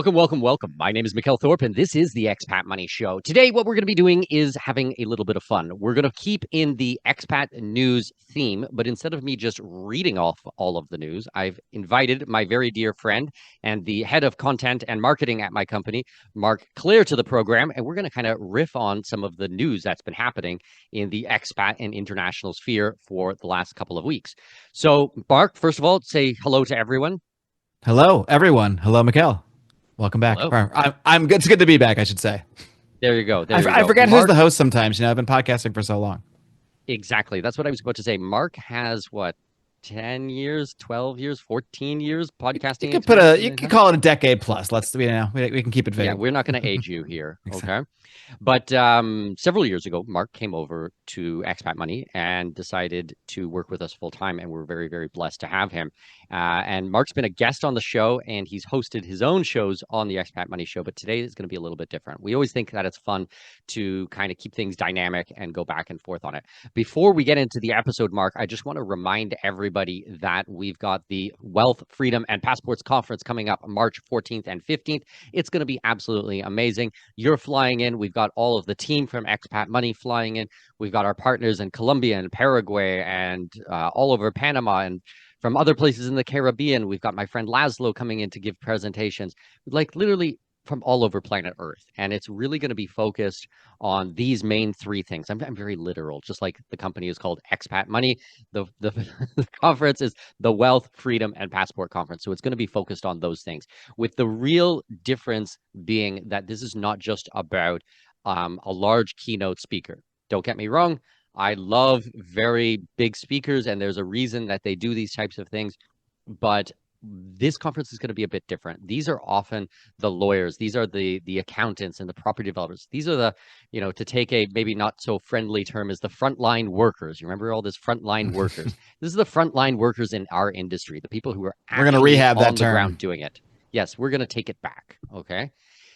Welcome, welcome, welcome. My name is Mikkel Thorpe, and this is the Expat Money Show. Today, what we're going to be doing is having a little bit of fun. We're going to keep in the expat news theme, but instead of me just reading off all of the news, I've invited my very dear friend and the head of content and marketing at my company, Marc Clair, to the program, and we're going to kind of riff on some of the news that's been happening in the expat and international sphere for the last couple of weeks. So, Marc, first of all, say hello to everyone. Hello, everyone. Hello, Mikkel. Welcome back. Hello. I'm good. It's good to be back, I should say. There you go. I forget who's the host sometimes. I've been podcasting for so long. Exactly. That's what I was about to say. Marc has what, 10 years, 12 years, 14 years podcasting. You could call it a decade plus. We can keep it vague. Yeah, we're not going to age you here. Exactly. Okay. But several years ago, Marc came over to Expat Money and decided to work with us full time. And we're very, very blessed to have him. And Marc's been a guest on the show, and he's hosted his own shows on the Expat Money Show. But today is going to be a little bit different. We always think that it's fun to kind of keep things dynamic and go back and forth on it. Before we get into the episode, Marc, I just want to remind everybody that we've got the Wealth, Freedom, and Passports Conference coming up March 14th and 15th. It's going to be absolutely amazing. You're flying in. We've got all of the team from Expat Money flying in. We've got our partners in Colombia and Paraguay and all over Panama and from other places in the Caribbean. We've got my friend Laszlo coming in to give presentations, like literally from all over planet Earth. And it's really going to be focused on these main three things. I'm very literal, just like the company is called Expat Money. The conference is the Wealth, Freedom, and Passport Conference. So it's going to be focused on those things, with the real difference being that this is not just about a large keynote speaker. Don't get me wrong. I love very big speakers, and there's a reason that they do these types of things. But this conference is going to be a bit different. These are often the lawyers. These are the accountants and the property developers. These are the, to take a maybe not so friendly term, is the frontline workers. You remember all this frontline workers? This is the frontline workers in our industry, the people who are actually we're going to rehab on that the term. ground doing it. Yes, we're going to take it back. Okay.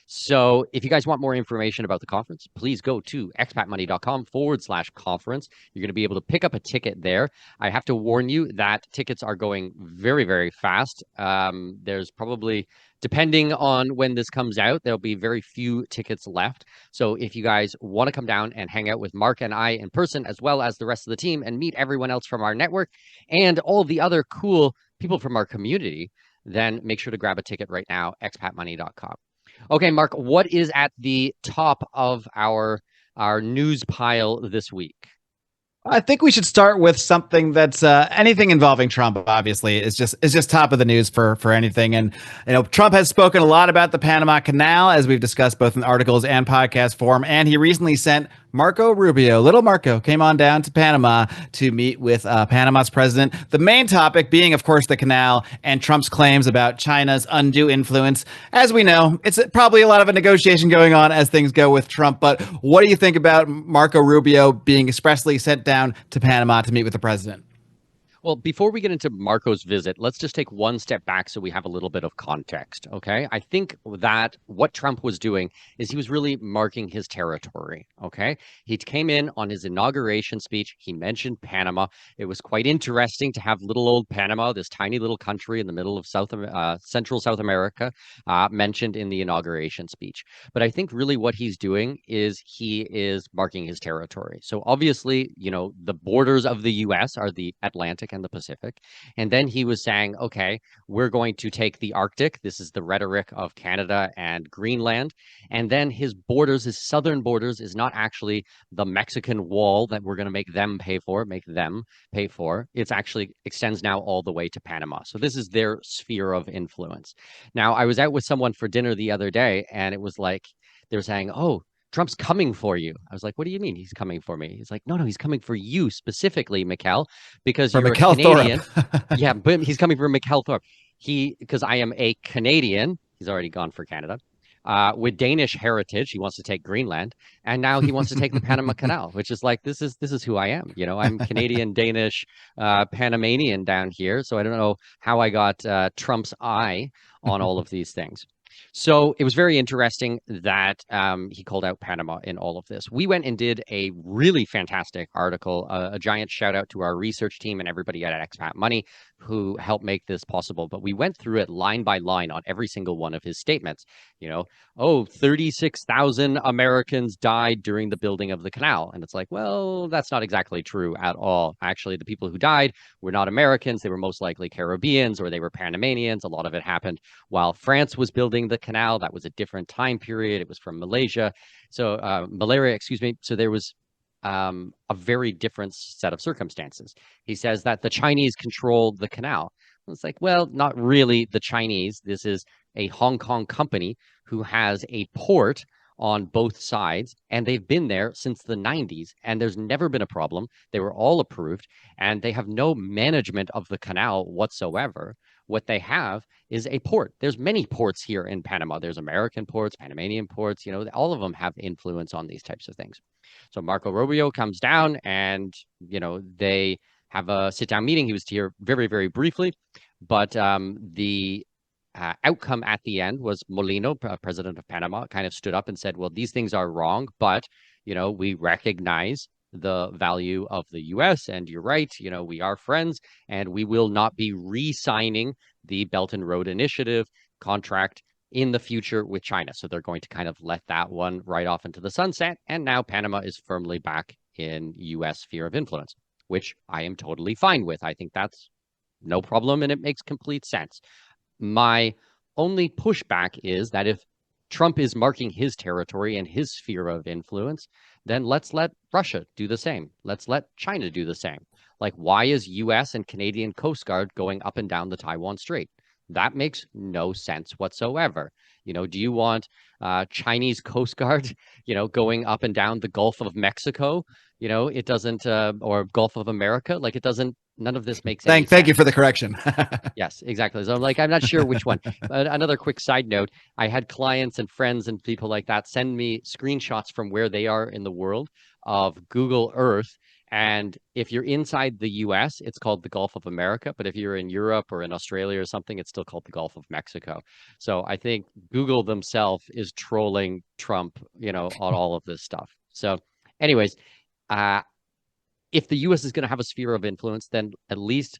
So if you guys want more information about the conference, please go to expatmoney.com/conference. You're going to be able to pick up a ticket there. I have to warn you that tickets are going very, very fast. There's probably, depending on when this comes out, there'll be very few tickets left. So if you guys want to come down and hang out with Marc and I in person, as well as the rest of the team, and meet everyone else from our network and all of the other cool people from our community, then make sure to grab a ticket right now, expatmoney.com. Okay, Marc, what is at the top of our news pile this week? I think we should start with something that's anything involving Trump. Obviously, is just top of the news for anything. And Trump has spoken a lot about the Panama Canal, as we've discussed both in articles and podcast form. And he recently sent Marco Rubio, little Marco, came on down to Panama to meet with Panama's president. The main topic being, of course, the canal and Trump's claims about China's undue influence. As we know, it's probably a lot of a negotiation going on as things go with Trump. But what do you think about Marco Rubio being expressly sent down to Panama to meet with the president? Well, before we get into Marco's visit, let's just take one step back so we have a little bit of context, okay? I think that what Trump was doing is he was really marking his territory, okay? He came in on his inauguration speech. He mentioned Panama. It was quite interesting to have little old Panama, this tiny little country in the middle of Central South America, mentioned in the inauguration speech. But I think really what he's doing is he is marking his territory. So obviously, the borders of the U.S. are the Atlantic and the Pacific. And then he was saying, okay, we're going to take the Arctic. This is the rhetoric of Canada and Greenland. And then his borders, his southern borders, is not actually the Mexican wall that we're going to make them pay for. It's actually extends now all the way to Panama. So this is their sphere of influence. Now, I was out with someone for dinner the other day, and it was like, they're saying, oh, Trump's coming for you. I was like, what do you mean he's coming for me? He's like, no, he's coming for you specifically, Mikkel, because you're a Canadian. Yeah, but he's coming for Mikkel Thorpe. Because I am a Canadian. He's already gone for Canada. With Danish heritage, he wants to take Greenland, and now he wants to take the Panama Canal, which is like, this is who I am. I'm Canadian, Danish, Panamanian down here. So I don't know how I got Trump's eye on all of these things. So it was very interesting that he called out Panama in all of this. We went and did a really fantastic article, a giant shout out to our research team and everybody at Expat Money who helped make this possible. But we went through it line by line on every single one of his statements. You know, oh, 36,000 Americans died during the building of the canal. And it's like, well, that's not exactly true at all. Actually, the people who died were not Americans. They were most likely Caribbeans or they were Panamanians. A lot of it happened while France was building the canal. That was a different time period. It was from Malaysia. So malaria, excuse me. So there was a very different set of circumstances. He says that the Chinese controlled the canal. It's like, well, not really the Chinese. This is a Hong Kong company who has a port on both sides, and they've been there since the 90s, and there's never been a problem. They were all approved, and they have no management of the canal whatsoever. What they have is a port. There's many ports here in Panama. There's American ports, Panamanian ports, all of them have influence on these types of things. So Marco Rubio comes down and, they have a sit down meeting. He was here very, very briefly, but the outcome at the end was Molino, president of Panama, kind of stood up and said, well, these things are wrong, but, we recognize the value of the US, and you're right, we are friends, and we will not be re-signing the Belt and Road Initiative contract in the future with China. So they're going to kind of let that one right off into the sunset. And now Panama is firmly back in US sphere of influence, which I am totally fine with. I think that's no problem, and it makes complete sense. My only pushback is that if Trump is marking his territory and his sphere of influence, then let's let Russia do the same. Let's let China do the same. Like, why is US and Canadian Coast Guard going up and down the Taiwan Strait? That makes no sense whatsoever. Do you want Chinese Coast Guard, going up and down the Gulf of Mexico? It doesn't, or Gulf of America. Like, it doesn't, none of this makes any sense. Thank you for the correction. Yes, exactly. So I'm not sure which one. Another quick side note, I had clients and friends and people like that send me screenshots from where they are in the world of Google Earth. And if you're inside the US, it's called the Gulf of America. But if you're in Europe or in Australia or something, it's still called the Gulf of Mexico. So I think Google themselves is trolling Trump, on all of this stuff. So anyways, if the US is going to have a sphere of influence, then at least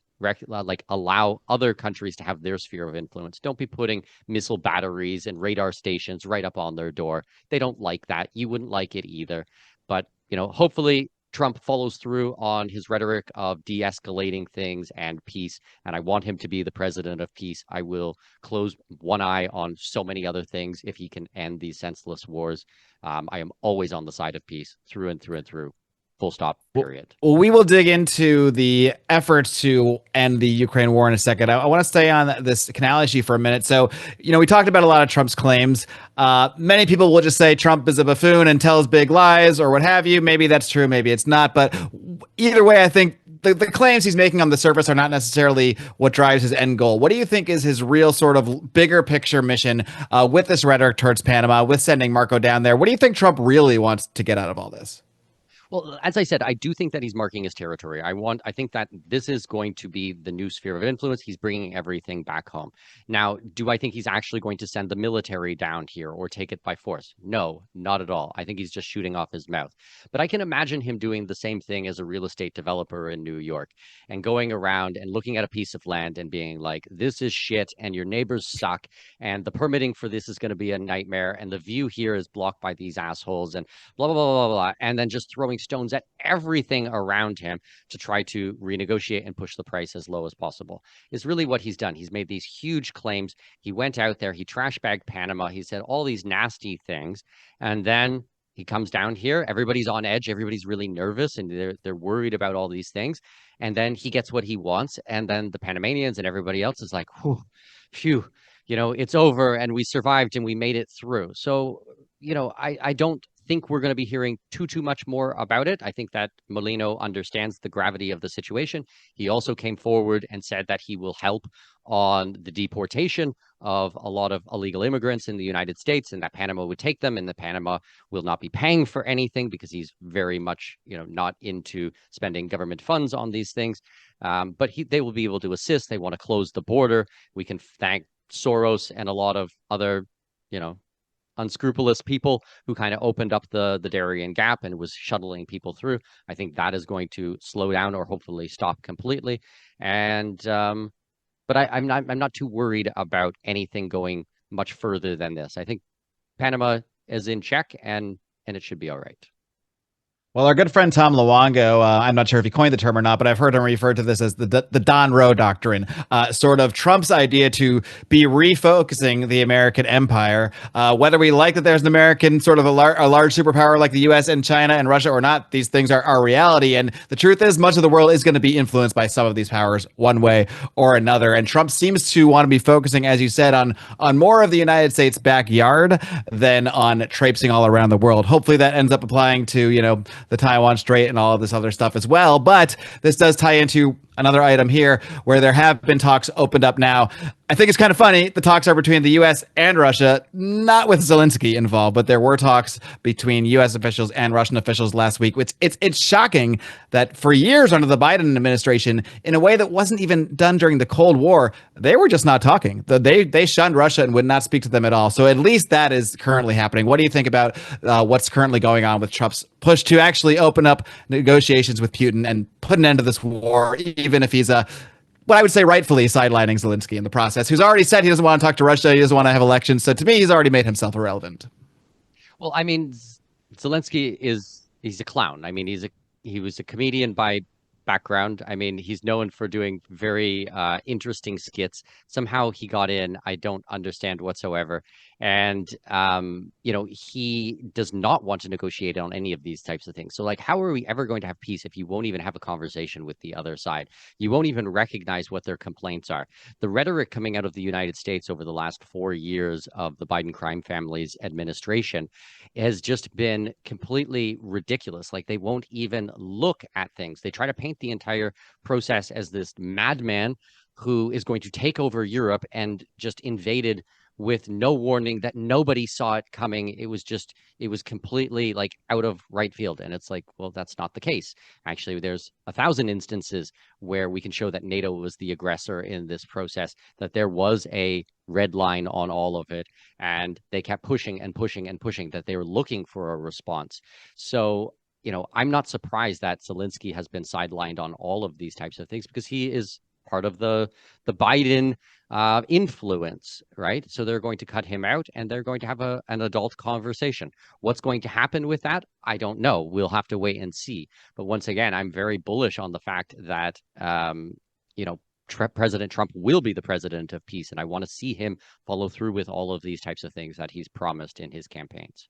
allow other countries to have their sphere of influence. Don't be putting missile batteries and radar stations right up on their door. They don't like that. You wouldn't like it either. But, hopefully Trump follows through on his rhetoric of de-escalating things and peace. And I want him to be the president of peace. I will close one eye on so many other things if he can end these senseless wars. I am always on the side of peace through and through and through. Full stop, period. Well, we will dig into the efforts to end the Ukraine war in a second. I want to stay on this canal issue for a minute. So, we talked about a lot of Trump's claims. Many people will just say Trump is a buffoon and tells big lies or what have you. Maybe that's true, maybe it's not. But either way, I think the claims he's making on the surface are not necessarily what drives his end goal. What do you think is his real sort of bigger picture mission with this rhetoric towards Panama, with sending Marco down there? What do you think Trump really wants to get out of all this? Well, as I said, I do think that he's marking his territory. I think that this is going to be the new sphere of influence. He's bringing everything back home. Now, do I think he's actually going to send the military down here or take it by force? No, not at all. I think he's just shooting off his mouth. But I can imagine him doing the same thing as a real estate developer in New York and going around and looking at a piece of land and being like, this is shit and your neighbors suck and the permitting for this is going to be a nightmare and the view here is blocked by these assholes and blah, blah, blah, blah, blah. And then just throwing stones at everything around him to try to renegotiate and push the price as low as possible is really what he's done. He's made these huge claims. He went out there, he trash bagged Panama, he said all these nasty things, and then he comes down here, everybody's on edge, everybody's really nervous and they're worried about all these things, and then he gets what he wants, and then the Panamanians and everybody else is like, whew, phew, it's over and we survived and we made it through. So I don't think we're going to be hearing too much more about it. I think that Molino understands the gravity of the situation. He also came forward and said that he will help on the deportation of a lot of illegal immigrants in the United States and that Panama would take them and that Panama will not be paying for anything because he's very much, not into spending government funds on these things. But they will be able to assist. They want to close the border. We can thank Soros and a lot of other you know, unscrupulous people who kind of opened up the Darien Gap and was shuttling people through. I think that is going to slow down or hopefully stop completely. And but I'm not too worried about anything going much further than this. I think Panama is in check and it should be all right. Well, our good friend Tom Luongo, I'm not sure if he coined the term or not, but I've heard him refer to this as the Don Roe doctrine, sort of Trump's idea to be refocusing the American empire. Whether we like that there's an American sort of a large superpower like the U.S. and China and Russia or not, these things are reality. And the truth is, much of the world is going to be influenced by some of these powers one way or another. And Trump seems to want to be focusing, as you said, on more of the United States backyard than on traipsing all around the world. Hopefully, that ends up applying to the Taiwan Strait and all of this other stuff as well. But this does tie into another item here where there have been talks opened up now. I think it's kind of funny. The talks are between the U.S. and Russia, not with Zelensky involved, but there were talks between U.S. officials and Russian officials last week. Which it's shocking that for years under the Biden administration, in a way that wasn't even done during the Cold War, they were just not talking. They shunned Russia and would not speak to them at all. So at least that is currently happening. What do you think about what's currently going on with Trump's push to actually open up negotiations with Putin and put an end to this war, even if he's what I would say rightfully sidelining Zelensky in the process, who's already said he doesn't want to talk to Russia, he doesn't want to have elections. So to me, he's already made himself irrelevant. Well, I mean, Zelensky he's a clown. I mean, he was a comedian by background. I mean, he's known for doing very interesting skits. Somehow he got in. I don't understand whatsoever. And he does not want to negotiate on any of these types of things. So like, how are we ever going to have peace if you won't even have a conversation with the other side? You won't even recognize what their complaints are. The rhetoric coming out of the United States over the last 4 years of the Biden crime family's administration has just been completely ridiculous. Like they won't even look at things. They try to paint the entire process as this madman who is going to take over Europe and just invaded with no warning, that nobody saw it coming. It was completely like out of right field. And it's like, well, that's not the case. Actually, there's 1,000 instances where we can show that NATO was the aggressor in this process, that there was a red line on all of it. And they kept pushing and pushing and pushing, that they were looking for a response. So, I'm not surprised that Zelensky has been sidelined on all of these types of things because he is part of the Biden influence, right? So they're going to cut him out and they're going to have an adult conversation. What's going to happen with that? I don't know. We'll have to wait and see. But once again, I'm very bullish on the fact that, President Trump will be the president of peace. And I want to see him follow through with all of these types of things that he's promised in his campaigns.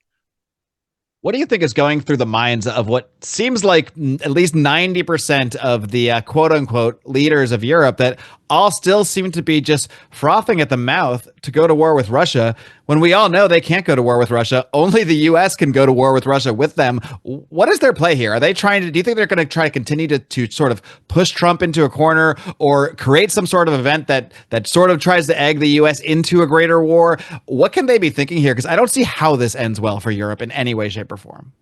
What do you think is going through the minds of what seems like at least 90% of the quote unquote leaders of Europe that all still seem to be just frothing at the mouth to go to war with Russia when we all know they can't go to war with Russia? Only the U.S. can go to war with Russia with them. What is their play here? Are they trying to, do you think they're going to try to continue to sort of push Trump into a corner or create some sort of event that sort of tries to egg the U.S. into a greater war? What can they be thinking here? Because I don't see how this ends well for Europe in any way, shape, or form.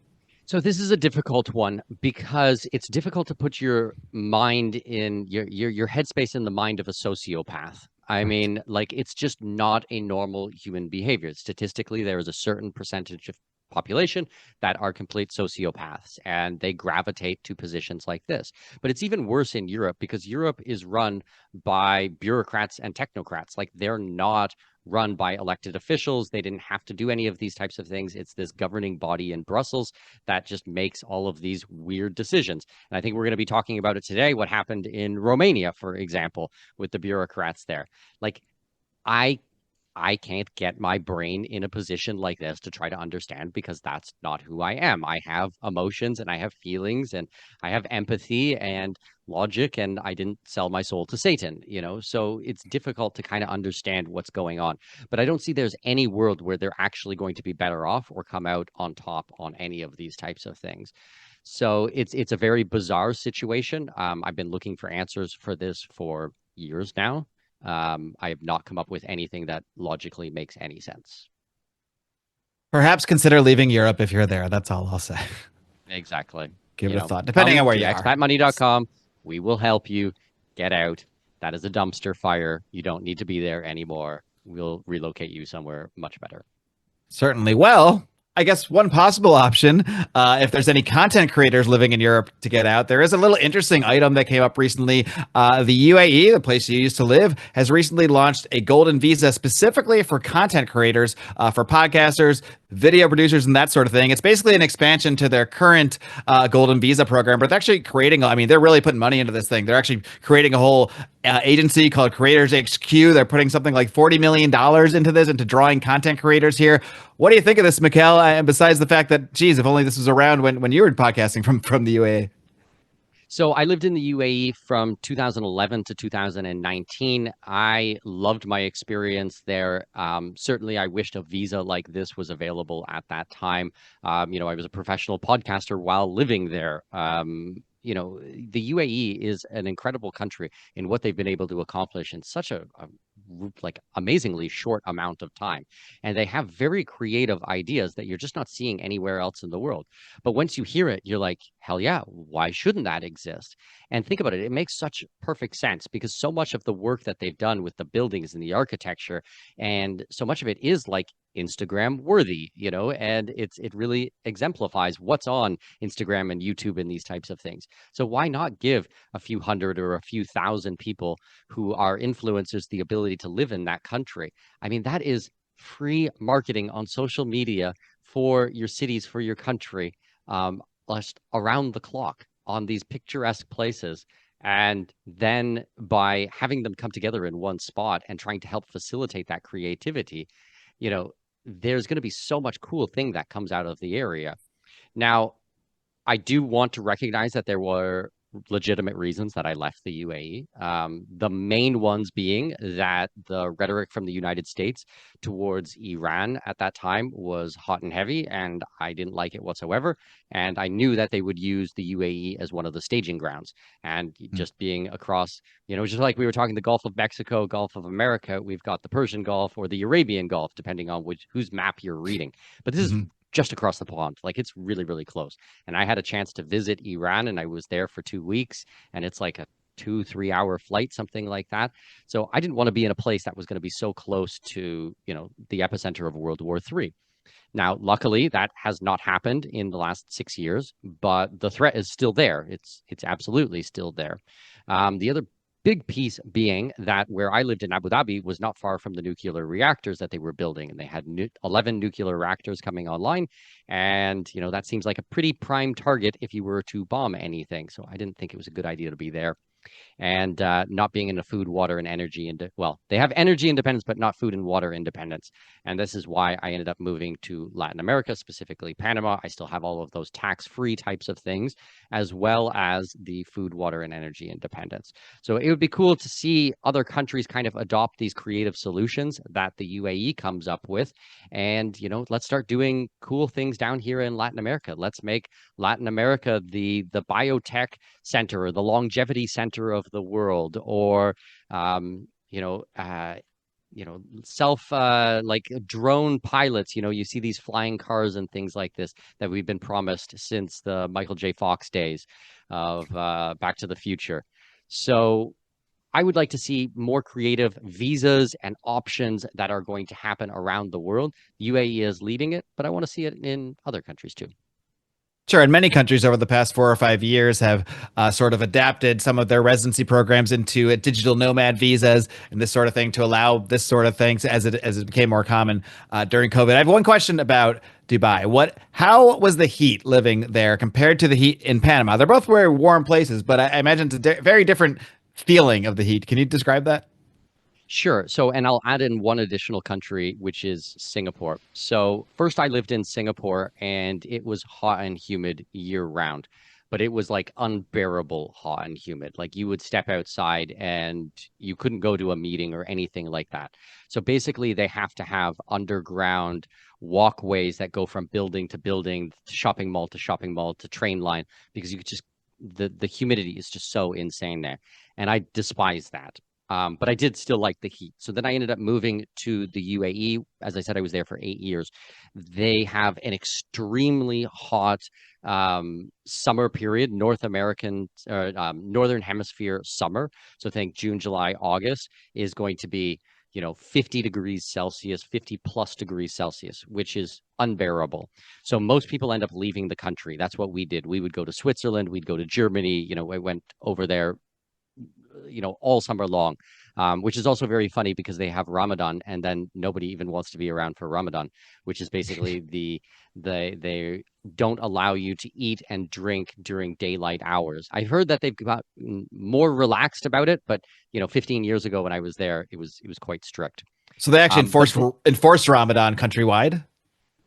So this is a difficult one because it's difficult to put your mind in your headspace in the mind of a sociopath. I mean, like it's just not a normal human behavior. Statistically, there is a certain percentage of population that are complete sociopaths and they gravitate to positions like this. But it's even worse in Europe because Europe is run by bureaucrats and technocrats. Like they're not run by elected officials. They didn't have to do any of these types of things. It's this governing body in Brussels that just makes all of these weird decisions. And I think we're going to be talking about it today, what happened in Romania, for example, with the bureaucrats there. Like I can't get my brain in a position like this to try to understand because that's not who I am. I have emotions and I have feelings and I have empathy and logic, and I didn't sell my soul to Satan, So it's difficult to kind of understand what's going on. But I don't see there's any world where they're actually going to be better off or come out on top on any of these types of things. So it's a very bizarre situation. I've been looking for answers for this for years now. I have not come up with anything that logically makes any sense. Perhaps consider leaving Europe if you're there. That's all I'll say. Exactly. Give it a thought, depending on where you are. Expatmoney.com. We will help you get out. That is a dumpster fire. You don't need to be there anymore. We'll relocate you somewhere much better. Certainly. Well, I guess one possible option, if there's any content creators living in Europe to get out, there is a little interesting item that came up recently. The UAE, the place you used to live, has recently launched a golden visa specifically for content creators, for podcasters, video producers, and that sort of thing. It's basically an expansion to their current golden visa program, but it's actually creating, I mean, they're really putting money into this thing. They're actually creating a whole agency called Creators HQ. They're putting something like $40 million into this, into drawing content creators here. What do you think of this, Mikkel? And besides the fact that, geez, if only this was around when you were podcasting from the UAE. So I lived in the UAE from 2011 to 2019. I loved my experience there. Certainly, I wished a visa like this was available at that time. I was a professional podcaster while living there. The UAE is an incredible country in what they've been able to accomplish in such a like amazingly short amount of time. And they have very creative ideas that you're just not seeing anywhere else in the world. But once you hear it, you're like, hell yeah, why shouldn't that exist? And think about it, it makes such perfect sense because so much of the work that they've done with the buildings and the architecture, and so much of it is like Instagram worthy, and it really exemplifies what's on Instagram and YouTube and these types of things. So why not give a few hundred or a few thousand people who are influencers the ability to live in that country? I mean, that is free marketing on social media for your cities, for your country, just around the clock on these picturesque places. And then by having them come together in one spot and trying to help facilitate that creativity, you know, there's going to be so much cool thing that comes out of the area. Now, I do want to recognize that there were legitimate reasons that I left the UAE. The main ones being that the rhetoric from the United States towards Iran at that time was hot and heavy, and I didn't like it whatsoever. And I knew that they would use the UAE as one of the staging grounds. And just being across, just like we were talking the Gulf of Mexico, Gulf of America, we've got the Persian Gulf or the Arabian Gulf, depending on whose map you're reading. But this is Mm-hmm. just across the pond. Like it's really, really close. And I had a chance to visit Iran and I was there for 2 weeks and it's like a 2, 3 hour flight, something like that. So I didn't want to be in a place that was going to be so close to, the epicenter of World War III. Now, luckily, that has not happened in the last 6 years, but the threat is still there. It's absolutely still there. The other big piece being that where I lived in Abu Dhabi was not far from the nuclear reactors that they were building, and they had 11 nuclear reactors coming online. And that seems like a pretty prime target if you were to bomb anything. So I didn't think it was a good idea to be there and not being in a food, water, and energy. Well, they have energy independence, but not food and water independence. And this is why I ended up moving to Latin America, specifically Panama. I still have all of those tax-free types of things, as well as the food, water, and energy independence. So it would be cool to see other countries kind of adopt these creative solutions that the UAE comes up with. And, let's start doing cool things down here in Latin America. Let's make Latin America the biotech center or the longevity center of the world, or self like drone pilots. You see these flying cars and things like this that we've been promised since the Michael J. Fox days of Back to the Future. So I would like to see more creative visas and options that are going to happen around the world. UAE is leading it, but I want to see it in other countries too. Sure, and many countries over the past 4 or 5 years have sort of adapted some of their residency programs into digital nomad visas and this sort of thing to allow this sort of things as it became more common during COVID. I have one question about Dubai. How was the heat living there compared to the heat in Panama? They're both very warm places, but I imagine it's a very different feeling of the heat. Can you describe that? Sure. So, and I'll add in one additional country, which is Singapore. So, first, I lived in Singapore and it was hot and humid year round, but it was like unbearable hot and humid. Like you would step outside and you couldn't go to a meeting or anything like that. So, basically, they have to have underground walkways that go from building to building, to shopping mall to train line, because you could just, the humidity is just so insane there. And I despise that. But I did still like the heat. So then I ended up moving to the UAE. As I said, I was there for 8 years. They have an extremely hot summer period, Northern Hemisphere summer. So think June, July, August is going to be 50 degrees Celsius, 50 plus degrees Celsius, which is unbearable. So most people end up leaving the country. That's what we did. We would go to Switzerland, we'd go to Germany. I went over there, all summer long, which is also very funny because they have Ramadan and then nobody even wants to be around for Ramadan, which is basically they don't allow you to eat and drink during daylight hours. I heard that they've got more relaxed about it, but 15 years ago when I was there, it was quite strict. So they actually But enforced Ramadan countrywide.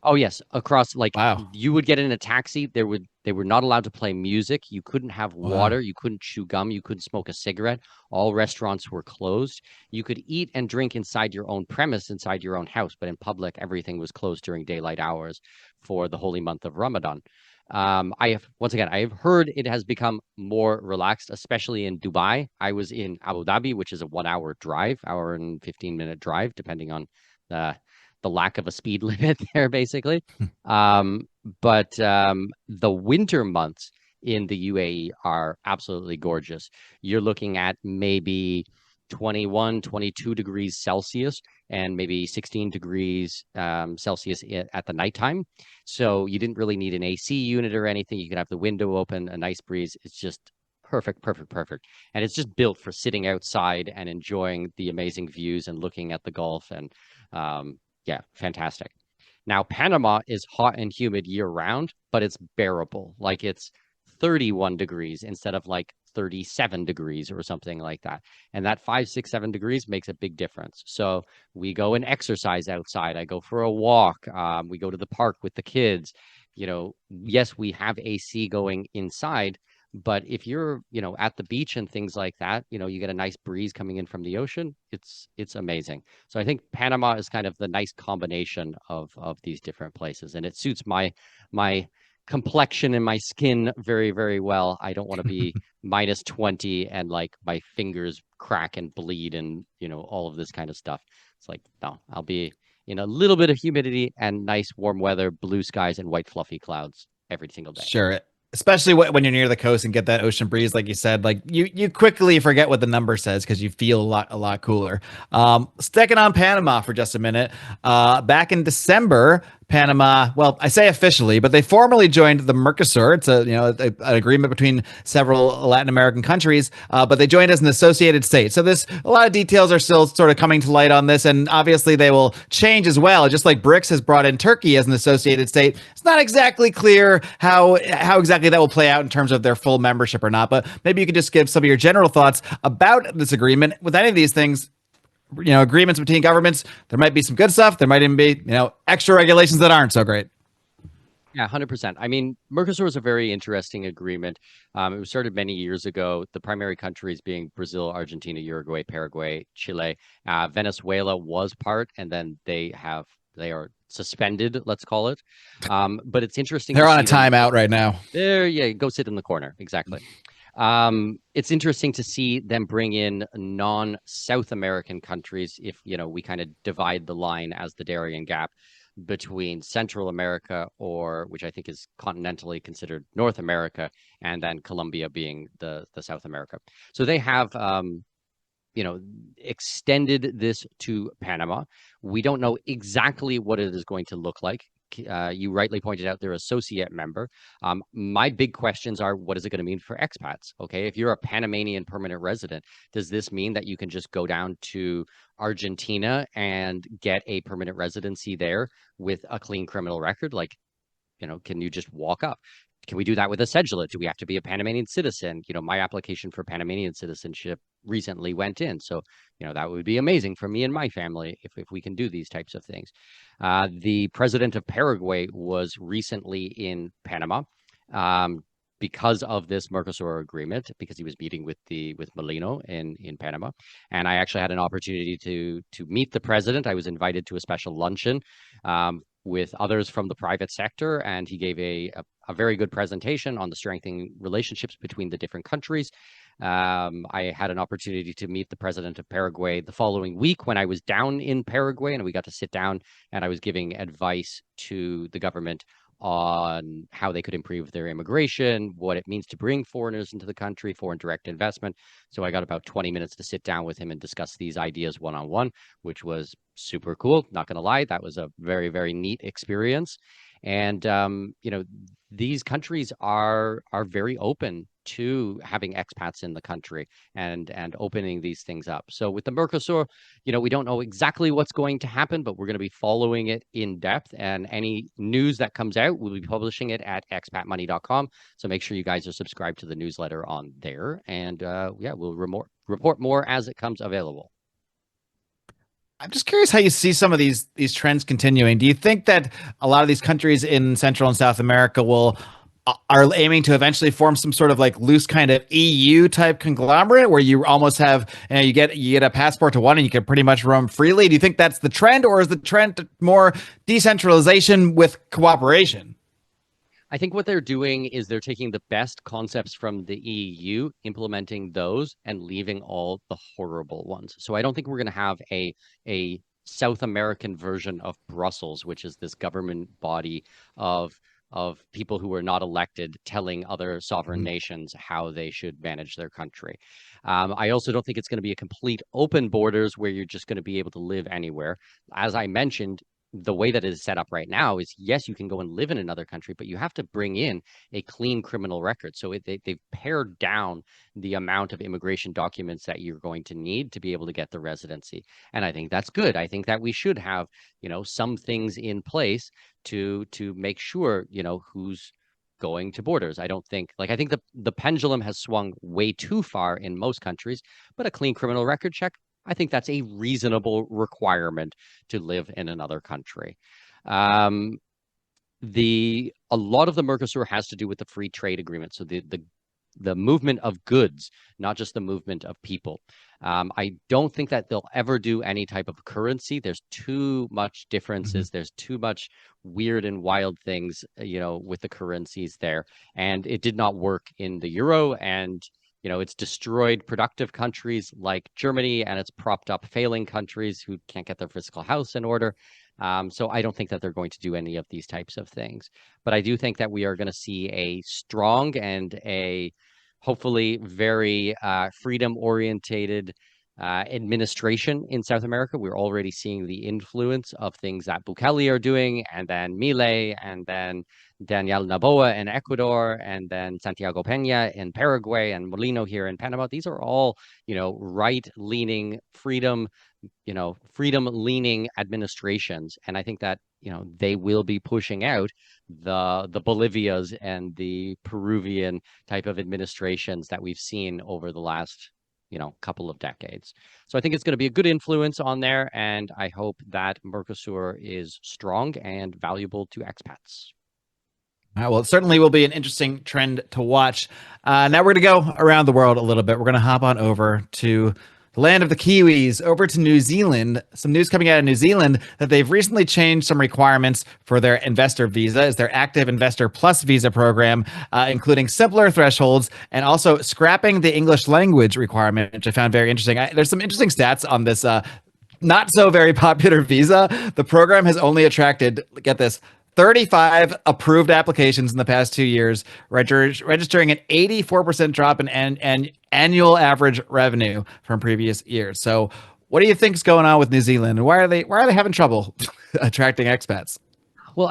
Oh yes, across like Wow. you would get in a taxi, they were not allowed to play music. You couldn't have Wow. water, you couldn't chew gum, you couldn't smoke a cigarette. All restaurants were closed. You could eat and drink inside your own premise, inside your own house, but in public, everything was closed during daylight hours for the holy month of Ramadan. I have heard it has become more relaxed, especially in Dubai. I was in Abu Dhabi, which is a 1 hour drive, hour and 15-minute drive, depending on the the lack of a speed limit there, basically. But the winter months in the UAE are absolutely gorgeous. You're looking at maybe 21, 22 degrees Celsius and maybe 16 degrees Celsius at the nighttime. So you didn't really need an AC unit or anything. You could have the window open, a nice breeze. It's just perfect, perfect, perfect. And it's just built for sitting outside and enjoying the amazing views and looking at the Gulf. And yeah, fantastic. Now, Panama is hot and humid year round, but it's bearable. Like it's 31 degrees instead of like 37 degrees or something like that. And that 5, 6, 7 degrees makes a big difference. So we go and exercise outside. I go for a walk. We go to the park with the kids. Yes, we have AC going inside, but if you're, at the beach and things like that, you get a nice breeze coming in from the ocean. It's amazing. So I think Panama is kind of the nice combination of these different places, and it suits my complexion and my skin very, very well. I don't want to be minus 20 and like my fingers crack and bleed and all of this kind of stuff. It's like, no, I'll be in a little bit of humidity and nice warm weather, blue skies and white fluffy clouds every single day. Sure. Especially when you're near the coast and get that ocean breeze, like you said, like you quickly forget what the number says because you feel a lot cooler. Sticking on Panama for just a minute. Back in December, Panama, well, I say officially, but they formally joined the Mercosur. It's an agreement between several Latin American countries, but they joined as an associated state. So there's a lot of details are still sort of coming to light on this, and obviously they will change as well. Just like BRICS has brought in Turkey as an associated state, it's not exactly clear how exactly that will play out in terms of their full membership or not. But maybe you could just give some of your general thoughts about this agreement. With any of these things, agreements between governments, there might be some good stuff. There might even be, extra regulations that aren't so great. Yeah, 100%. I mean, Mercosur is a very interesting agreement. It was started many years ago. The primary countries being Brazil, Argentina, Uruguay, Paraguay, Chile. Venezuela was part, and then they are suspended, let's call it. But it's interesting They're to on a see them. timeout right now. There, yeah, go sit in the corner. Exactly. It's interesting to see them bring in non-South American countries if, we kind of divide the line as the Darien Gap between Central America, or which I think is continentally considered North America, and then Colombia being the South America. So they have extended this to Panama. We don't know exactly what it is going to look like. You rightly pointed out they're associate member. My big questions are, what is it going to mean for expats? Okay, if you're a Panamanian permanent resident, does this mean that you can just go down to Argentina and get a permanent residency there with a clean criminal record? Like, can you just walk up? Can we do that with a cedula? Do we have to be a Panamanian citizen? My application for Panamanian citizenship recently went in. So, that would be amazing for me and my family if we can do these types of things. The president of Paraguay was recently in Panama because of this Mercosur agreement, because he was meeting with Milei in Panama. And I actually had an opportunity to meet the president. I was invited to a special luncheon with others from the private sector, and he gave a very good presentation on the strengthening relationships between the different countries. I had an opportunity to meet the president of Paraguay the following week when I was down in Paraguay, and we got to sit down and I was giving advice to the government on how they could improve their immigration, what it means to bring foreigners into the country, foreign direct investment. So I got about 20 minutes to sit down with him and discuss these ideas one-on-one, which was super cool. Not going to lie, that was a very, very neat experience. And these countries are very open to having expats in the country and opening these things up. So with the Mercosur, we don't know exactly what's going to happen, but we're going to be following it in depth. And any news that comes out, we'll be publishing it at expatmoney.com. So make sure you guys are subscribed to the newsletter on there. And we'll report more as it comes available. I'm just curious how you see some of these trends continuing. Do you think that a lot of these countries in Central and South America are aiming to eventually form some sort of like loose kind of EU type conglomerate where you almost have you get a passport to one and you can pretty much roam freely? Do you think that's the trend, or is the trend more decentralization with cooperation? I think what they're doing is they're taking the best concepts from the EU, implementing those, and leaving all the horrible ones. So I don't think we're going to have a South American version of Brussels, which is this government body of people who are not elected telling other sovereign nations how they should manage their country. I also don't think it's going to be a complete open borders where you're just going to be able to live anywhere. As I mentioned, the way that it is set up right now is, yes, you can go and live in another country, but you have to bring in a clean criminal record. So they've pared down the amount of immigration documents that you're going to need to be able to get the residency. And I think that's good. I think that we should have, some things in place to make sure, who's going to borders. I think the pendulum has swung way too far in most countries, but a clean criminal record check, I think that's a reasonable requirement to live in another country. A lot of the Mercosur has to do with the free trade agreement. So the movement of goods, not just the movement of people. I don't think that they'll ever do any type of currency. There's too much differences. There's too much weird and wild things, with the currencies there. And it did not work in the euro. And it's destroyed productive countries like Germany, and it's propped up failing countries who can't get their fiscal house in order. So I don't think that they're going to do any of these types of things. But I do think that we are going to see a strong and a hopefully very freedom-orientated administration in South America. We're already seeing the influence of things that Bukele are doing, and then Milei, and then Daniel Noboa in Ecuador, and then Santiago Peña in Paraguay, and Molino here in Panama. These are all, right-leaning, freedom-leaning administrations. And I think that, they will be pushing out the Bolivias and the Peruvian type of administrations that we've seen over the last couple of decades. So I think it's going to be a good influence on there, and I hope that Mercosur is strong and valuable to expats. Well, it certainly will be an interesting trend to watch. Now we're going to go around the world a little bit. We're going to hop on over to the land of the Kiwis, over to New Zealand. Some news coming out of New Zealand that they've recently changed some requirements for their investor visa, is their active investor plus visa program, including simpler thresholds and also scrapping the English language requirement, which I found very interesting. There's some interesting stats on this not so very popular visa. The program has only attracted, get this, 35 approved applications in the past 2 years, registering an 84% drop in annual average revenue from previous years. So what do you think is going on with New Zealand? And why are they having trouble attracting expats? Well,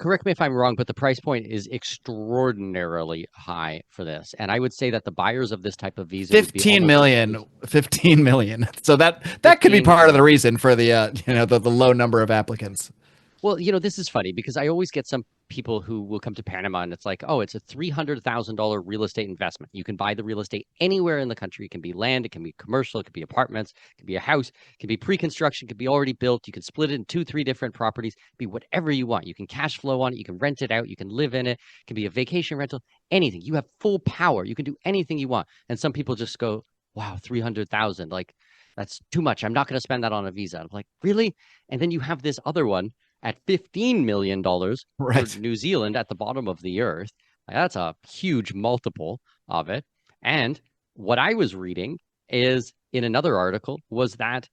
correct me if I'm wrong, but the price point is extraordinarily high for this. And I would say that the buyers of this type of visa 15 million. 15 million. So that could be part of the reason for the the low number of applicants. Well, this is funny because I always get some people who will come to Panama and it's like, oh, it's a $300,000 real estate investment. You can buy the real estate anywhere in the country. It can be land, it can be commercial, it could be apartments, it could be a house, it can be pre-construction, it could be already built. You can split it in 2-3 different properties, be whatever you want. You can cash flow on it, you can rent it out, you can live in it, it can be a vacation rental, anything. You have full power. You can do anything you want. And some people just go, wow, 300,000, like that's too much. I'm not going to spend that on a visa. I'm like, really? And then you have this other one at $15 million right. for New Zealand at the bottom of the earth. That's a huge multiple of it. And what I was reading is in another article was that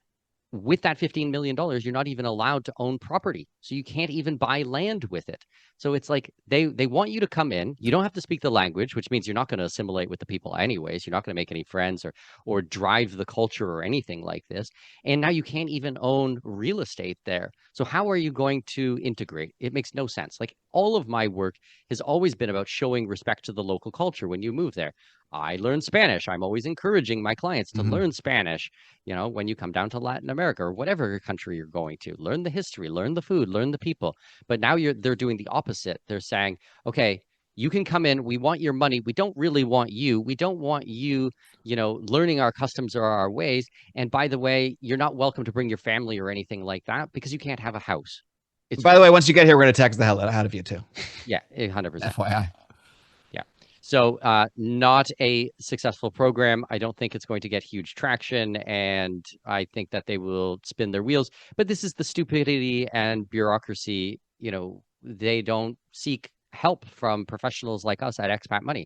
with that $15 million, you're not even allowed to own property. So you can't even buy land with it. So it's like they want you to come in. You don't have to speak the language, which means you're not going to assimilate with the people anyways. You're not going to make any friends or drive the culture or anything like this. And now you can't even own real estate there. So how are you going to integrate? It makes no sense. Like all of my work has always been about showing respect to the local culture when you move there. I learned Spanish. I'm always encouraging my clients to Mhm. learn Spanish. When you come down to Latin America or whatever country you're going to, learn the history, learn the food, learn the people. But now they're doing the opposite. They're saying, okay, you can come in. We want your money. We don't really want you. We don't want you, learning our customs or our ways. And by the way, you're not welcome to bring your family or anything like that because you can't have a house. It's By the way, ridiculous. once you get here, we're going to tax the hell out of you too. Yeah, 100%. FYI. Yeah. So, not a successful program. I don't think it's going to get huge traction, and I think that they will spin their wheels. But this is the stupidity and bureaucracy. They don't seek help from professionals like us at Expat Money.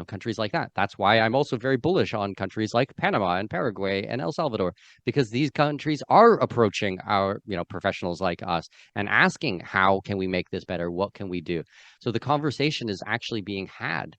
Countries like that. That's why I'm also very bullish on countries like Panama and Paraguay and El Salvador, because these countries are approaching our, professionals like us and asking, how can we make this better? What can we do? So the conversation is actually being had,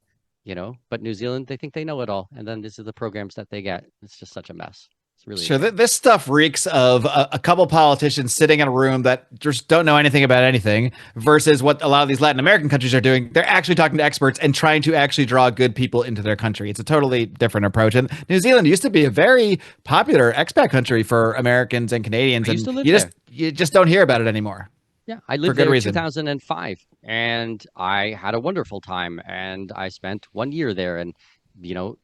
but New Zealand, they think they know it all. And then these are the programs that they get. It's just such a mess. It's really a Sure, shame. this stuff reeks of a couple politicians sitting in a room that just don't know anything about anything versus what a lot of these Latin American countries are doing. They're actually talking to experts and trying to actually draw good people into their country. It's a totally different approach. And New Zealand used to be a very popular expat country for Americans and Canadians, I used and to live you just there. you just don't hear about it anymore Yeah, I for lived good there reason. 2005 and I had a wonderful time and I spent 1 year there and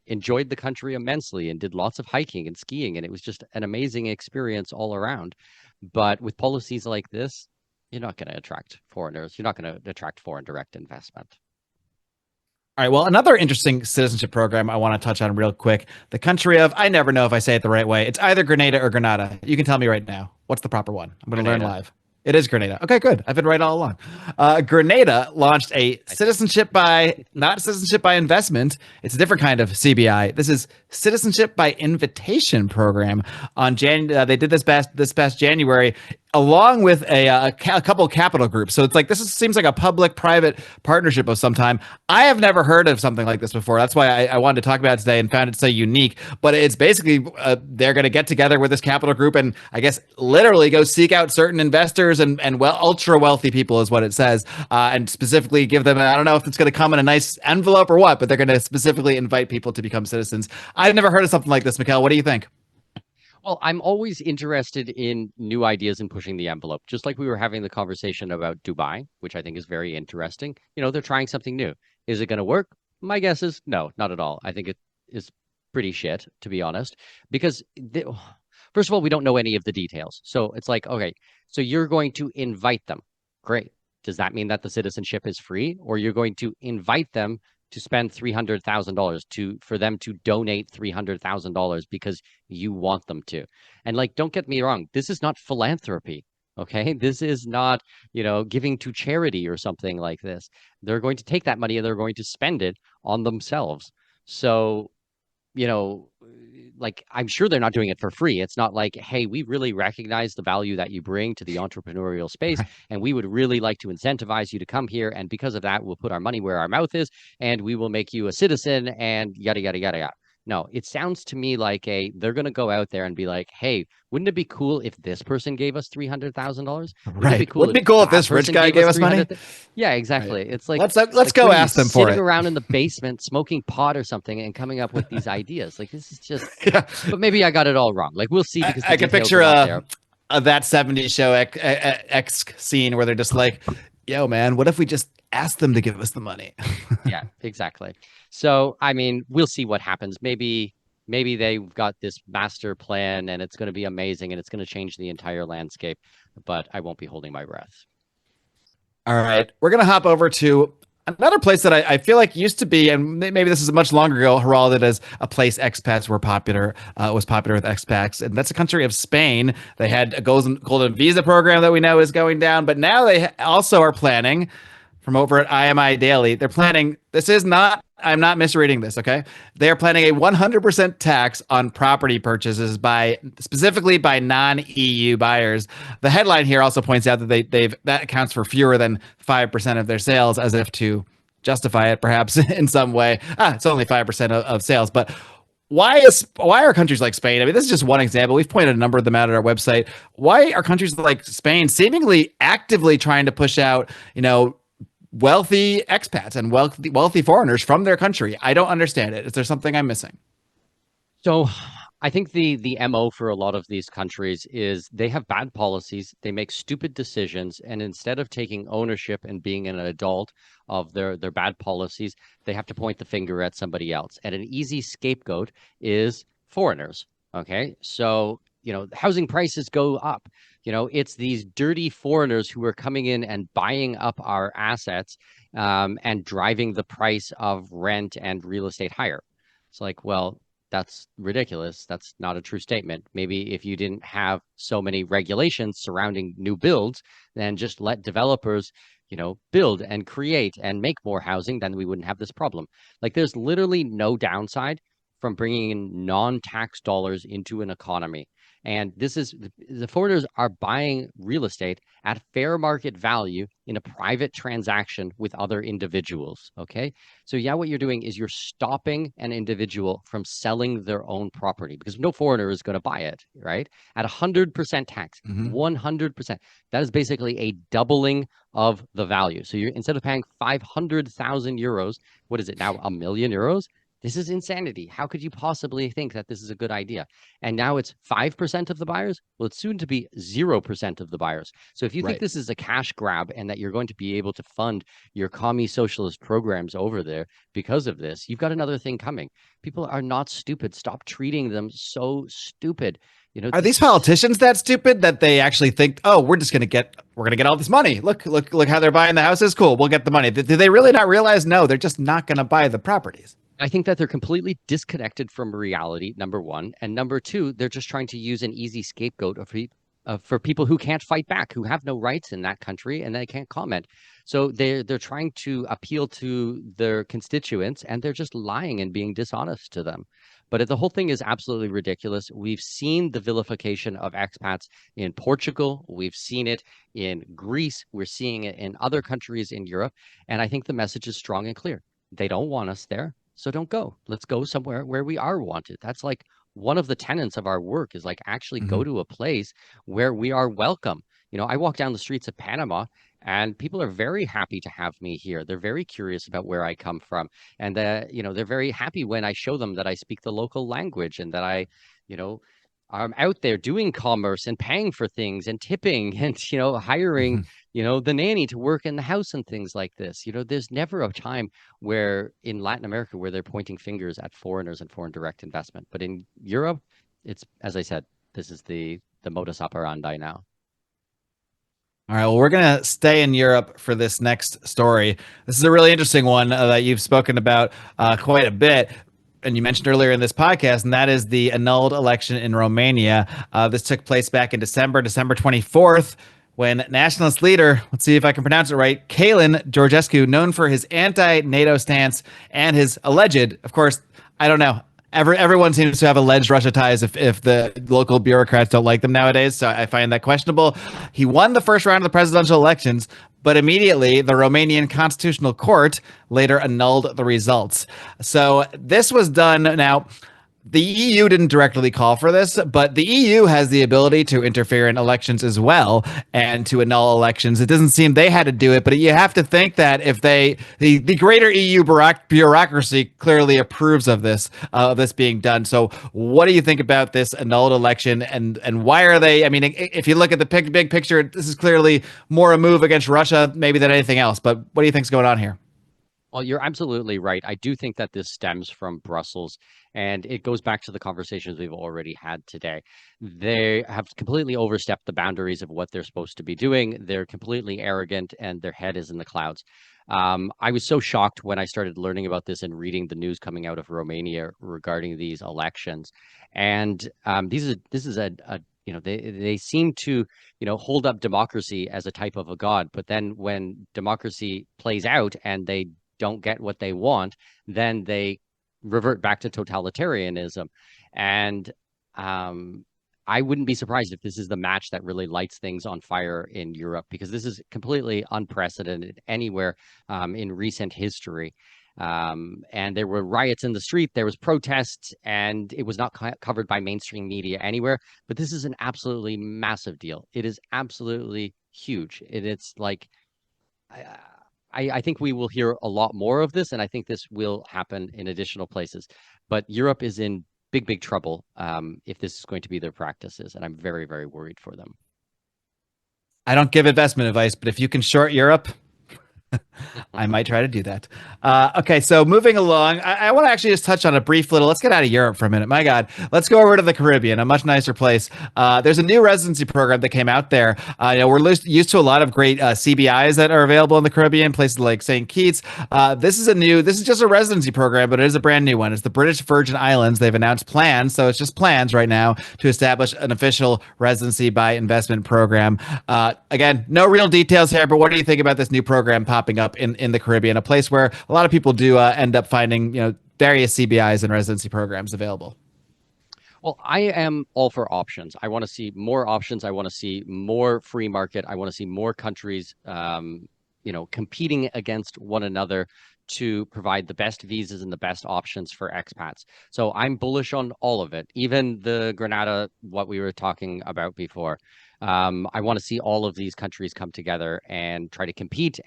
enjoyed the country immensely and did lots of hiking and skiing and it was just an amazing experience all around. But with policies like this, you're not going to attract foreigners. You're not going to attract foreign direct investment. All right. Well, another interesting citizenship program I want to touch on real quick. The country of, I never know if I say it the right way. It's either Grenada or Grenada. You can tell me right now. What's the proper one? I'm going to learn Grenada, live. It is Grenada. Okay, good. I've been right all along. Grenada launched a I think. not citizenship by investment. It's a different kind of CBI. This is citizenship by invitation program. They did this past January, along with a couple of capital groups. So it's like seems like a public-private partnership of some time. I have never heard of something like this before. That's why I wanted to talk about it today and found it so unique. But it's basically they're going to get together with this capital group and I guess literally go seek out certain investors and ultra wealthy people is what it says, and specifically give them. I don't know if it's going to come in a nice envelope or what, but they're going to specifically invite people to become citizens. I've never heard of something like this, Mikhail. What do you think? Well, I'm always interested in new ideas and pushing the envelope, just like we were having the conversation about Dubai, which I think is very interesting. They're trying something new. Is it going to work? My guess is no, not at all. I think it is pretty shit, to be honest, because first of all, we don't know any of the details. So it's like, okay, so you're going to invite them. Great. Does that mean that the citizenship is free, or you're going to invite them to spend $300,000 for them to donate $300,000 because you want them to? And like, don't get me wrong, this is not philanthropy. Okay, this is not, giving to charity or something like this. They're going to take that money and they're going to spend it on themselves. So, you know, like I'm sure they're not doing it for free. It's not like, hey, we really recognize the value that you bring to the entrepreneurial space, and we would really like to incentivize you to come here. And because of that, we'll put our money where our mouth is, and we will make you a citizen, and yada yada yada yada. No, it sounds to me like they're gonna go out there and be like, hey, wouldn't it be cool if this person gave us $300,000? Wouldn't it be Right. cool Wouldn't if it be cool if that this rich person guy gave gave us us money? 300? Yeah, Right. exactly. It's Let's like go what are you ask them for sitting it. around in the basement smoking pot or something and coming up with these ideas? Like this is just. Yeah. But maybe I got it all wrong. Like we'll see because the I can details picture are not there. that '70s show X scene where they're just like, "Yo, man, what if we just asked them to give us the money?" Yeah, exactly. So I mean, we'll see what happens. Maybe they've got this master plan and it's going to be amazing and it's going to change the entire landscape. But I won't be holding my breath. All right, we're gonna hop over to another place that I feel like used to be, and maybe this is much longer ago, heralded as a place expats were popular, was popular with expats, and that's the country of Spain. They had a golden visa program that we know is going down, but now they also are planning from over at IMI Daily. They're planning, this is not, I'm not misreading this, okay? They are planning a 100% tax on property purchases by specifically by non-EU buyers. The headline here also points out that they've that accounts for fewer than 5% of their sales, as if to justify it perhaps in some way. It's only 5% of sales, but why are countries like Spain? I mean, this is just one example. We've pointed a number of them out at our website. Why are countries like Spain seemingly actively trying to push out, wealthy expats and wealthy foreigners from their country? I don't understand it. Is there something I'm missing? So I think the MO for a lot of these countries is they have bad policies, they make stupid decisions, and instead of taking ownership and being an adult of their bad policies, they have to point the finger at somebody else. And an easy scapegoat is foreigners. Okay. So, housing prices go up. It's these dirty foreigners who are coming in and buying up our assets, and driving the price of rent and real estate higher. It's like, well, that's ridiculous. That's not a true statement. Maybe if you didn't have so many regulations surrounding new builds, then just let developers, build and create and make more housing, then we wouldn't have this problem. Like there's literally no downside from bringing in non-tax dollars into an economy. And this is the foreigners are buying real estate at fair market value in a private transaction with other individuals. Okay. So, yeah, what you're doing is you're stopping an individual from selling their own property because no foreigner is going to buy it, right? At 100% tax, 100%. That is basically a doubling of the value. So, you're instead of paying 500,000 euros, what is it now? €1 million? This is insanity. How could you possibly think that this is a good idea? And now it's 5% of the buyers. Well, it's soon to be 0% of the buyers. So if you think this is a cash grab and that you're going to be able to fund your commie socialist programs over there because of this, you've got another thing coming. People are not stupid. Stop treating them so stupid. Are these politicians that stupid that they actually think, oh, we're gonna get all this money? Look how they're buying the houses. Cool, we'll get the money. Do they really not realize? No, they're just not gonna buy the properties. I think that they're completely disconnected from reality, number one. And number two, they're just trying to use an easy scapegoat for people who can't fight back, who have no rights in that country and they can't comment. So they're trying to appeal to their constituents and they're just lying and being dishonest to them. But the whole thing is absolutely ridiculous. We've seen the vilification of expats in Portugal. We've seen it in Greece. We're seeing it in other countries in Europe. And I think the message is strong and clear. They don't want us there. So don't go. Let's go somewhere where we are wanted. That's like one of the tenets of our work is like actually go to a place where we are welcome. I walk down the streets of Panama and people are very happy to have me here. They're very curious about where I come from. And they're very happy when I show them that I speak the local language and that I'm out there doing commerce and paying for things and tipping and, hiring, the nanny to work in the house and things like this. There's never a time where in Latin America where they're pointing fingers at foreigners and foreign direct investment. But in Europe, it's, as I said, this is the modus operandi now. All right, well, we're going to stay in Europe for this next story. This is a really interesting one that you've spoken about quite a bit. And you mentioned earlier in this podcast, and that is the annulled election in Romania. This took place back in December 24th, when nationalist leader, let's see if I can pronounce it right, Calin Georgescu, known for his anti-NATO stance and his alleged, of course, I don't know, everyone seems to have alleged Russia ties if the local bureaucrats don't like them nowadays, so I find that questionable. He won the first round of the presidential elections, but immediately the Romanian Constitutional Court later annulled the results. So this was done. Now, the EU didn't directly call for this, but the EU has the ability to interfere in elections as well and to annul elections. It doesn't seem they had to do it, but you have to think that if the greater EU bureaucracy clearly approves of this being done. So what do you think about this annulled election and why are they? I mean, if you look at the big picture, this is clearly more a move against Russia maybe than anything else. But what do you think is going on here? Well, you're absolutely right. I do think that this stems from Brussels, and it goes back to the conversations we've already had today. They have completely overstepped the boundaries of what they're supposed to be doing. They're completely arrogant, and their head is in the clouds. I was so shocked when I started learning about this and reading the news coming out of Romania regarding these elections. And this is a they seem to, hold up democracy as a type of a god. But then when democracy plays out and they don't get what they want, then they revert back to totalitarianism. And I wouldn't be surprised if this is the match that really lights things on fire in Europe, because this is completely unprecedented anywhere in recent history. And there were riots in the street, there was protests, and it was not covered by mainstream media anywhere. But this is an absolutely massive deal. It is absolutely huge. It's like, I think we will hear a lot more of this, and I think this will happen in additional places. But Europe is in big, big trouble if this is going to be their practices, and I'm very, very worried for them. I don't give investment advice, but if you can short Europe, I might try to do that. Okay, so moving along, I want to actually just touch on a brief little. Let's get out of Europe for a minute. My God, let's go over to the Caribbean, a much nicer place. There's a new residency program that came out there. We're used to a lot of great CBIs that are available in the Caribbean, places like St. Kitts. This is just a residency program, but it is a brand new one. It's the British Virgin Islands. They've announced plans, so it's just plans right now to establish an official residency by investment program. Again, no real details here, but what do you think about this new program popping up in the Caribbean, a place where a lot of people do end up finding, various CBIs and residency programs available? Well, I am all for options. I want to see more options. I want to see more free market. I want to see more countries, competing against one another to provide the best visas and the best options for expats. So I'm bullish on all of it, even the Grenada, what we were talking about before. I want to see all of these countries come together and try to compete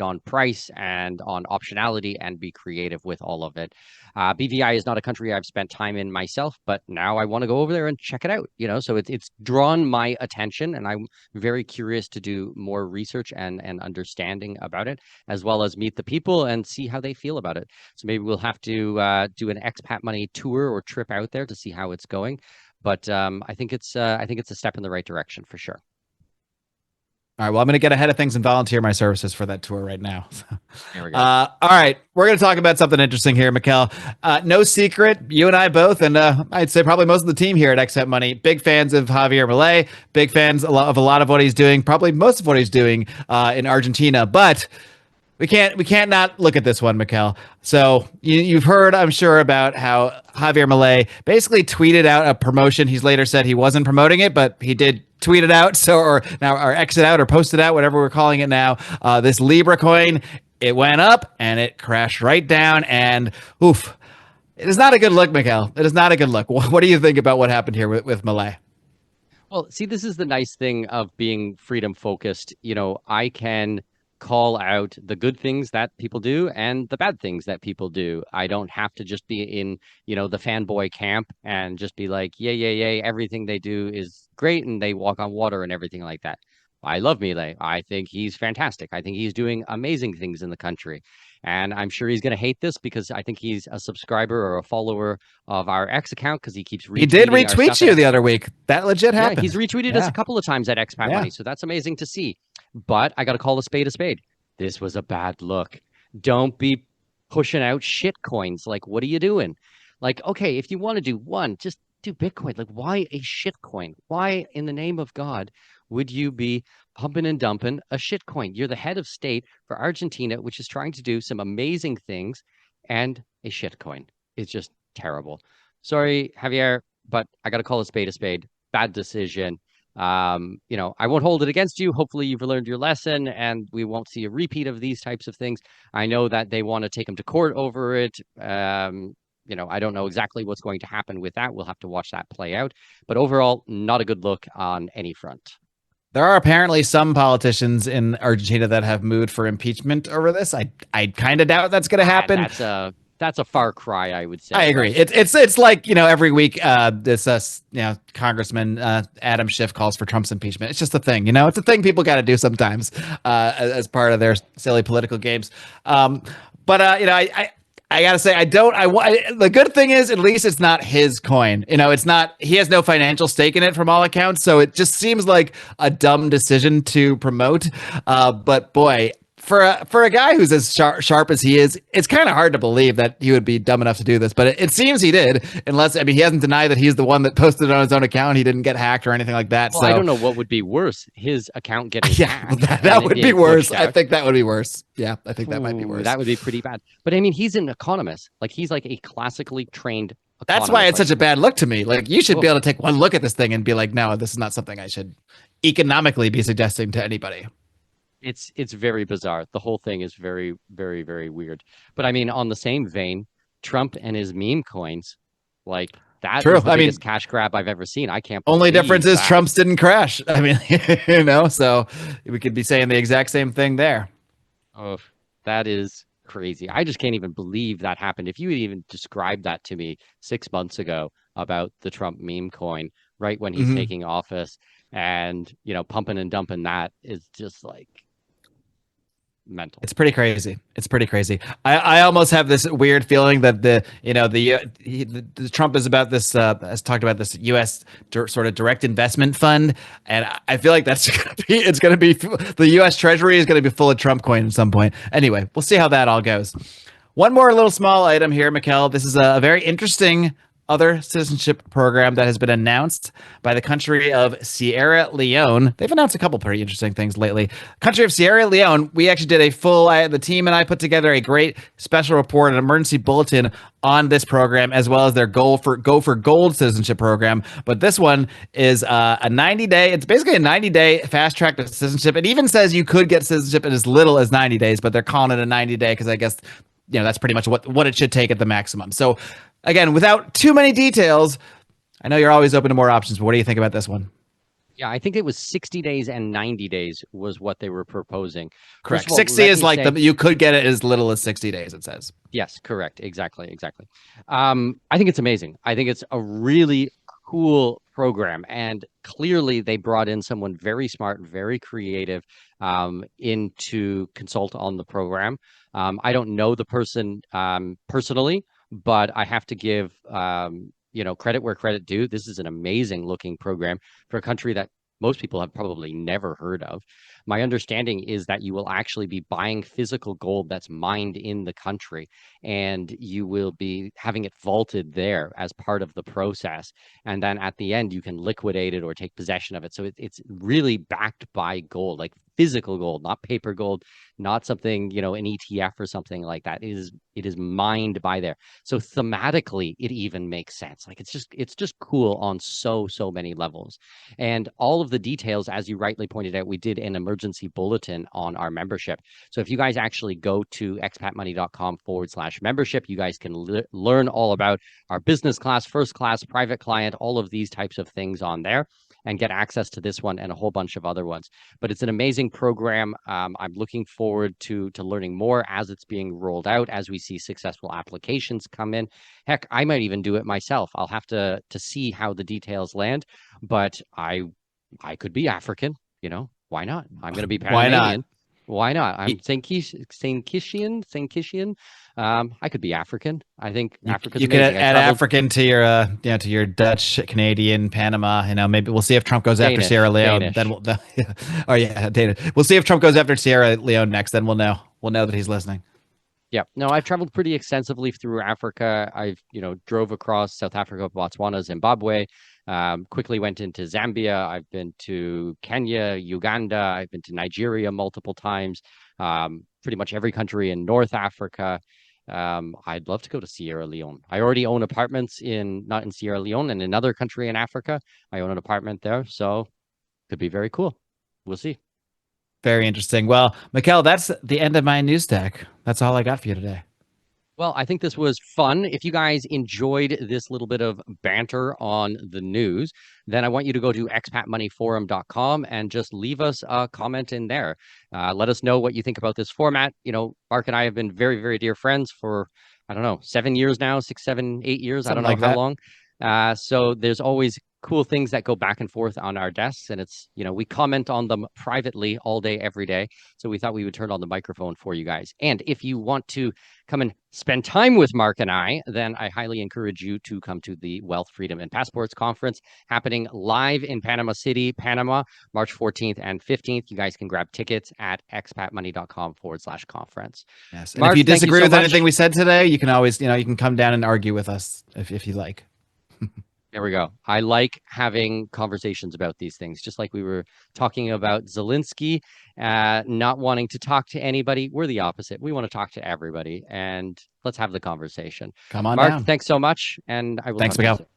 on price and on optionality and be creative with all of it. BVI is not a country I've spent time in myself, but now I want to go over there and check it out. So it's drawn my attention, and I'm very curious to do more research and understanding about it, as well as meet the people and see how they feel about it. So maybe we'll have to do an expat money tour or trip out there to see how it's going. But I think it's a step in the right direction for sure. All right, well, I'm going to get ahead of things and volunteer my services for that tour right now. There we go. All right, we're going to talk about something interesting here, Mikkel. No secret, you and I both, and I'd say probably most of the team here at Expat Money, big fans of Javier Milei, big fans of a lot of what he's doing, probably most of what he's doing in Argentina. But we can't not look at this one, Mikkel. So you've heard, I'm sure, about how Javier Milei basically tweeted out a promotion. He's later said he wasn't promoting it, but he did tweet it out. So or exit out or post it out, whatever we're calling it now. This Libra coin, it went up and it crashed right down. And oof, it is not a good look, Mikkel. It is not a good look. What do you think about what happened here with Milei? Well, see, this is the nice thing of being freedom focused. I can call out the good things that people do and the bad things that people do. I don't have to just be in, the fanboy camp and just be like, yay, everything they do is great and they walk on water and everything like that. I love Milei. I think he's fantastic. I think he's doing amazing things in the country. And I'm sure he's going to hate this because I think he's a subscriber or a follower of our X account because he keeps retweeting. He did retweet you the other week. That legit happened. Yeah, he's retweeted us a couple of times at Expat Money. So that's amazing to see. But I got to call a spade a spade. This was a bad look. Don't be pushing out shit coins. Like, what are you doing? Like, okay, if you want to do one, just do Bitcoin. Like, why a shit coin? Why, in the name of God, would you be pumping and dumping a shit coin? You're the head of state for Argentina, which is trying to do some amazing things, and a shit coin. It's just terrible. Sorry, Javier, but I got to call a spade a spade. Bad decision. I won't hold it against you. Hopefully you've learned your lesson and we won't see a repeat of these types of things. I know that they want to take him to court over it. I don't know exactly what's going to happen with that. We'll have to watch that play out. But overall, not a good look on any front. There are apparently some politicians in Argentina that have moved for impeachment over this. I kind of doubt that's going to happen. That's a far cry, I would say. I agree. It's like, every week this Congressman Adam Schiff calls for Trump's impeachment. It's just a thing, it's a thing people got to do sometimes as part of their silly political games. I gotta say, the good thing is at least it's not his coin. It's not, he has no financial stake in it from all accounts. So it just seems like a dumb decision to promote. But boy, for a guy who's as sharp as he is, it's kind of hard to believe that he would be dumb enough to do this. But it seems he did, unless I mean he hasn't denied that he's the one that posted it on his own account. He didn't get hacked or anything like that. Well, So I don't know what would be worse, his account getting yeah, hacked that and it would be being worse. pushed I out. think that would be worse. Yeah, I think that might be Ooh, worse. that would be pretty bad. But I mean, he's an economist. Like he's like a classically trained That's why economist. it's Like, such a bad look to me. Like you should be oh, able to take one look at this thing and be like, no, this is not something I should economically be suggesting to anybody. it's very bizarre. The whole thing is very, very, very weird. But I mean, on the same vein, Trump and his meme coins, like that True. is the I mean, biggest cash grab I've ever seen. I can't only difference believe is that. Trump's didn't crash. I mean, so we could be saying the exact same thing there. Oh, that is crazy. I just can't even believe that happened. If you had even described that to me 6 months ago about the Trump meme coin, right when he's Mhm. taking office and, pumping and dumping that is just like mental. It's pretty crazy. It's pretty crazy. I almost have this weird feeling that the Trump is about this has talked about this U.S. Sort of direct investment fund, and I feel like that's gonna be the U.S. Treasury is gonna be full of Trump coin at some point. Anyway, we'll see how that all goes. One more little small item here, Mikkel. This is a very interesting other citizenship program that has been announced by the country of Sierra Leone. They've announced a couple pretty interesting things lately. Country of Sierra Leone, we actually did the team and I put together a great special report, an emergency bulletin on this program, as well as their Go for Gold citizenship program. But this one is a 90-day, it's basically a 90-day fast track to citizenship. It even says you could get citizenship in as little as 90 days, but they're calling it a 90-day because I guess that's pretty much what it should take at the maximum. So again, without too many details, I know you're always open to more options, but what do you think about this one? Yeah, I think it was 60 days and 90 days was what they were proposing. First Correct. of all, 60 let is me like say, you could get it as little as 60 days, it says. yes, correct. Exactly, exactly. I think it's amazing. I think it's a really cool program. And clearly they brought in someone very smart, very creative, in to consult on the program. I don't know the person personally, but I have to give credit where credit due. This is an amazing looking program for a country that most people have probably never heard of. My understanding is that you will actually be buying physical gold that's mined in the country, and you will be having it vaulted there as part of the process. And then at the end, you can liquidate it or take possession of it. So it's really backed by gold, like physical gold, not paper gold, not something, an ETF or something like that. It is mined by there. So thematically, it even makes sense. Like it's just cool on so many levels. And all of the details, as you rightly pointed out, we did an emergency bulletin on our membership. So if you guys actually go to expatmoney.com/membership, you guys can learn all about our business class, first class, private client, all of these types of things on there, and get access to this one and a whole bunch of other ones. But it's an amazing program. I'm looking forward to learning more as it's being rolled out, as we see successful applications come in. Heck, I might even do it myself. I'll have to see how the details land, but I could be African, why not? I'm going to be Why not? Panamanian. Why not? I'm You, Saint-Kishian. I could be African. I think Africa's you could amazing. I add traveled African to your to your Dutch, Canadian, Panama. Maybe we'll see if Trump goes after Sierra Danish, Leone. Then Danish. oh yeah, David. We'll see if Trump goes after Sierra Leone next. Then we'll know. We'll know that he's listening. Yeah, no, I've traveled pretty extensively through Africa. I've, drove across South Africa, Botswana, Zimbabwe, quickly went into Zambia. I've been to Kenya, Uganda. I've been to Nigeria multiple times, pretty much every country in North Africa. I'd love to go to Sierra Leone. I already own apartments not in Sierra Leone, in another country in Africa. I own an apartment there, so could be very cool. We'll see. Very interesting. Well, Mikkel, that's the end of my news stack. That's all I got for you today. Well, I think this was fun. If you guys enjoyed this little bit of banter on the news, then I want you to go to expatmoneyforum.com and just leave us a comment in there. Let us know what you think about this format. Marc and I have been very, very dear friends for, I don't know, 7 years now, 6, 7, 8 years. I don't Something know like how that. long. So there's always cool things that go back and forth on our desks. And it's, we comment on them privately all day, every day. So we thought we would turn on the microphone for you guys. And if you want to come and spend time with Marc and I, then I highly encourage you to come to the Wealth, Freedom, and Passports Conference happening live in Panama City, Panama, March 14th and 15th. You guys can grab tickets at expatmoney.com/conference. Yes. And Marc, if you disagree with much. anything we said today, you can always, you can come down and argue with us if you like. There we go. I like having conversations about these things, just like we were talking about Zelensky not wanting to talk to anybody. We're the opposite. We want to talk to everybody, and let's have the conversation. Come on Marc, down. thanks so much, and I will Thanks, talk to you Miguel. soon.